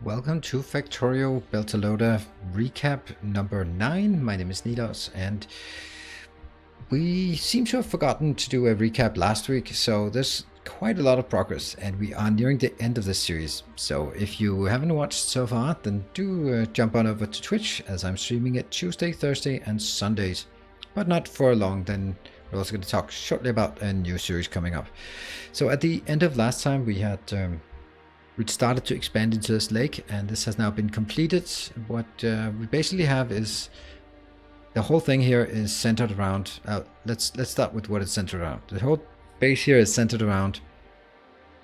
welcome to Factorio Beltalowda recap number 9. My name is Nidos, and we seem to have forgotten to do a recap last week, so there's quite a lot of progress, and we are nearing the end of this series. So if you haven't watched so far, then do jump on over to Twitch, as I'm streaming it Tuesday, Thursday, and Sundays, but not for long. Then we're also going to talk shortly about a new series coming up. So at the end of last time, we had we started to expand into this lake, and this has now been completed. What we basically have is the whole thing here is centered around. Let's start with what it's centered around. The whole base here is centered around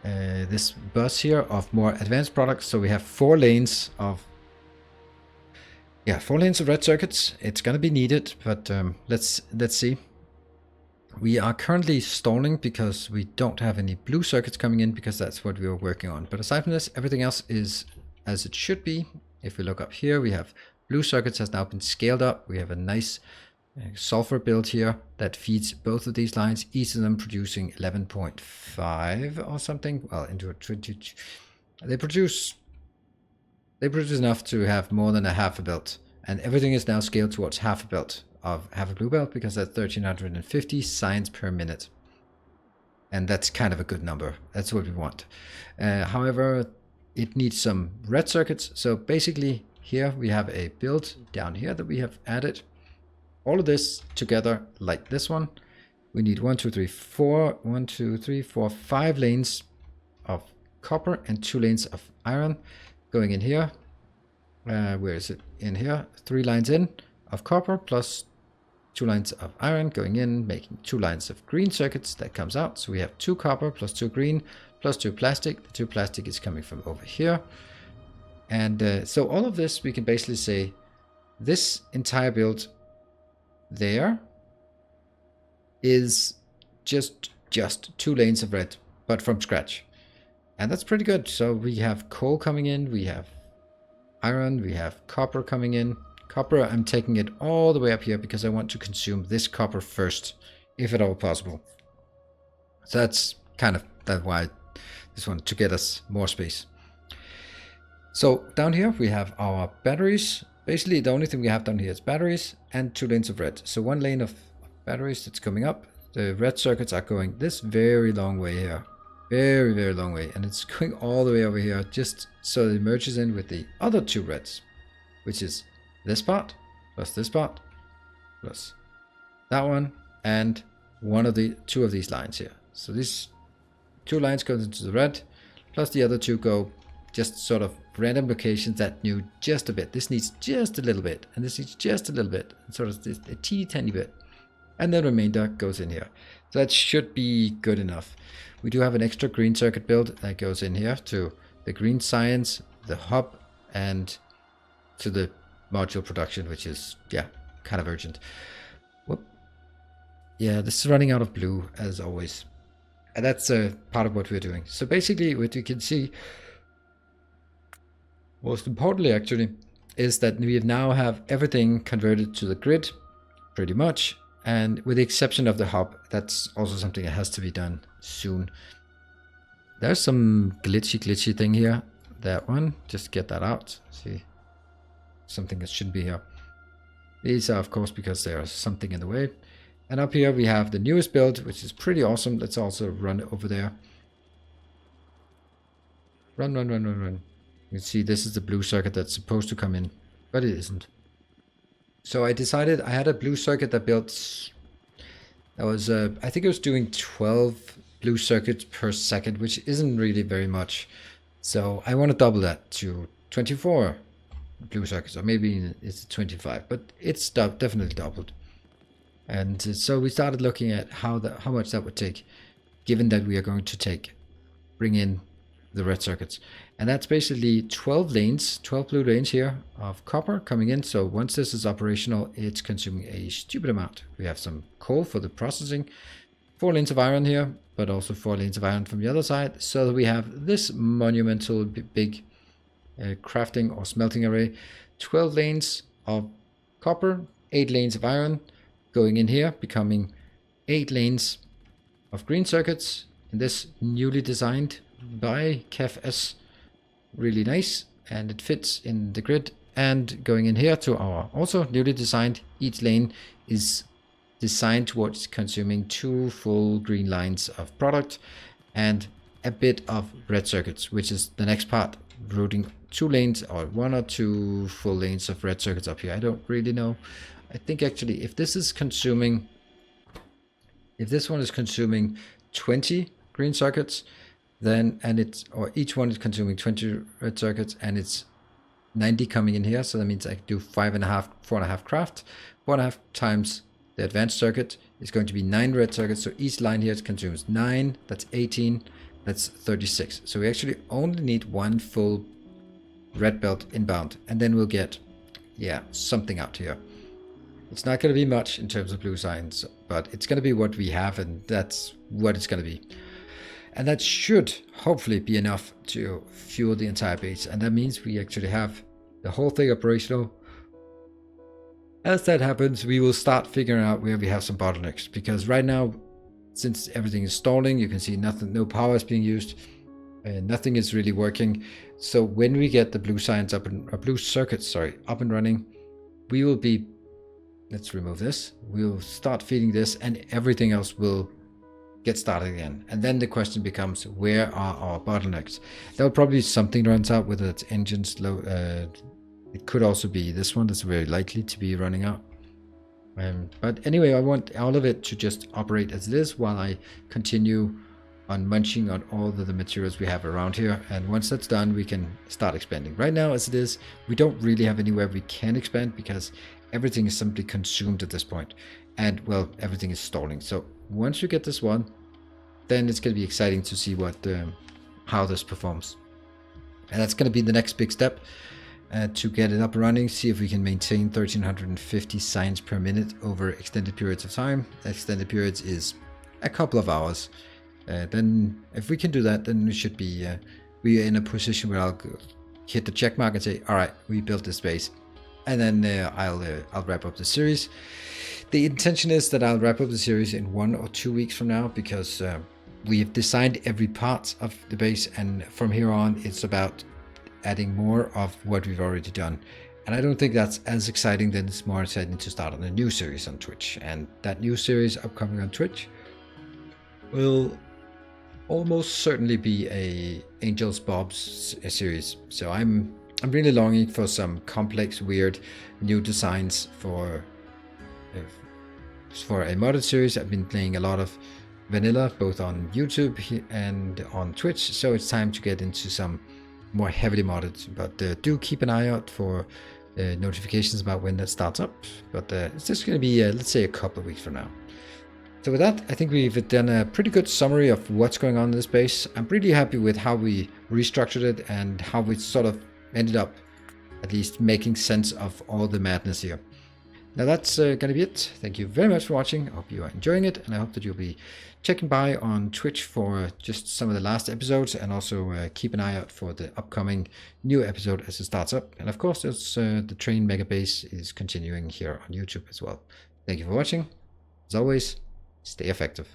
this bus here of more advanced products. So we have 4 lanes of 4 lanes of red circuits. It's gonna be needed, but let's see. We are currently stalling because we don't have any blue circuits coming in, because that's what we were working on. But aside from this, everything else is as it should be. If we look up here, we have blue circuits has now been scaled up. We have a nice sulfur build here that feeds both of these lines, each of them producing 11.5 or something. Well, into a 20. They produce enough to have more than a half a belt, and everything is now scaled towards half a belt of half a blue belt, because that's 1350 science per minute, and that's kind of a good number. That's what we want. However, it needs some red circuits. So basically here we have a build down here that we have added. All of this together, like this one, we need 5 lanes of copper and 2 lanes of iron going in here. Where is it? In here, 3 lines in of copper plus 2 lines of iron going in, making 2 lines of green circuits. That comes out. So we have 2 copper plus 2 green plus 2 plastic. The 2 plastic is coming from over here. And so all of this, we can basically say this entire build there is just 2 lanes of red, but from scratch. And that's pretty good. So we have coal coming in, we have iron, we have copper coming in. Copper, I'm taking it all the way up here because I want to consume this copper first, if at all possible. So that's kind of why I just want to get us more space. So down here we have our batteries. Basically the only thing we have down here is batteries and 2 lanes of red. So 1 lane of batteries that's coming up. The red circuits are going this very long way here. Very, very long way. And it's going all the way over here, just so it merges in with the other 2 reds, which is this part plus this part plus that one and 2 of these lines here. So these 2 lines goes into the red, plus the other 2 go just sort of random locations that need just a bit. This needs just a little bit, and this needs just a little bit, and sort of just a teeny tiny bit, and the remainder goes in here. So that should be good enough. We do have an extra green circuit build that goes in here to the green science, the hub, and to the module production, which is kind of urgent. Whoop. Yeah, this is running out of blue as always, and that's part of what we're doing. So basically what you can see, most importantly actually, is that we now have everything converted to the grid pretty much, and with the exception of the hub. That's also something that has to be done soon. There's some glitchy thing here. That one, just get that out. See, something that shouldn't be here. These are of course because there's something in the way. And up here we have the newest build, which is pretty awesome. Let's also run over there. Run. You can see this is the blue circuit that's supposed to come in, but it isn't. So I decided I had a blue circuit that built, that was I think it was doing 12 blue circuits per second, which isn't really very much. So I want to double that to 24 blue circuits, or maybe it's 25, but it's definitely doubled. And so we started looking at how much that would take, given that we are going to bring in the red circuits. And that's basically 12 lanes, 12 blue lanes here of copper coming in. So once this is operational, it's consuming a stupid amount. We have some coal for the processing, 4 lanes of iron here, but also 4 lanes of iron from the other side. So that we have this monumental big crafting or smelting array. 12 lanes of copper, 8 lanes of iron going in here, becoming 8 lanes of green circuits in this newly designed by KefS. Really nice. and it fits in the grid. And going in here to our also newly designed, each lane is designed towards consuming 2 full green lines of product and a bit of red circuits, which is the next part, routing 2 lanes or 1 or 2 full lanes of red circuits up here. I don't really know. I think actually if this one is consuming 20 green circuits, then or each one is consuming 20 red circuits, and it's 90 coming in here, so that means I can do 5.5, 4.5 craft. 4.5 times the advanced circuit is going to be 9 red circuits, so each line here consumes 9, that's 18, that's 36. So we actually only need 1 full red belt inbound, and then we'll get, yeah, something out here. It's not going to be much in terms of blue signs, but it's going to be what we have, and that's what it's going to be. And that should hopefully be enough to fuel the entire base. And that means we actually have the whole thing operational. As that happens, we will start figuring out where we have some bottlenecks. Because right now, since everything is stalling, you can see no power is being used. Nothing is really working. So when we get the blue signs blue circuits, up and running, we will be, let's remove this. We'll start feeding this, and everything else will get started again. And then the question becomes, where are our bottlenecks? There'll probably be something runs out, whether it's engines low. It could also be this one that's very likely to be running out. But anyway, I want all of it to just operate as it is while I continue on munching on all of the materials we have around here. And once that's done, we can start expanding. Right now, as it is, we don't really have anywhere we can expand because everything is simply consumed at this point. And well, everything is stalling. So once you get this one, then it's going to be exciting to see how this performs. And that's going to be the next big step to get it up and running. See if we can maintain 1350 signs per minute over extended periods of time. Extended periods is a couple of hours. Then if we can do that, then we should be we are in a position where I'll hit the check mark and say, all right, we built this base. And then I'll wrap up the series. The intention is that I'll wrap up the series in 1 or 2 weeks from now, because we have designed every part of the base, and from here on it's about adding more of what we've already done. And I don't think that's as exciting. Then it's more exciting to start on a new series on Twitch, and that new series upcoming on Twitch will almost certainly be a Angels Bob's series. So I'm really longing for some complex, weird new designs for a modded series. I've been playing a lot of vanilla, both on YouTube and on Twitch, so it's time to get into some more heavily modded. But do keep an eye out for notifications about when that starts up. But it's just going to be, let's say, a couple of weeks from now. So with that, I think we've done a pretty good summary of what's going on in this base. I'm pretty happy with how we restructured it and how we sort of ended up at least making sense of all the madness here. Now that's going to be it. Thank you very much for watching. I hope you are enjoying it, and I hope that you'll be checking by on Twitch for just some of the last episodes, and also keep an eye out for the upcoming new episode as it starts up. And of course, there's the Train Mega Base is continuing here on YouTube as well. Thank you for watching. As always, stay effective.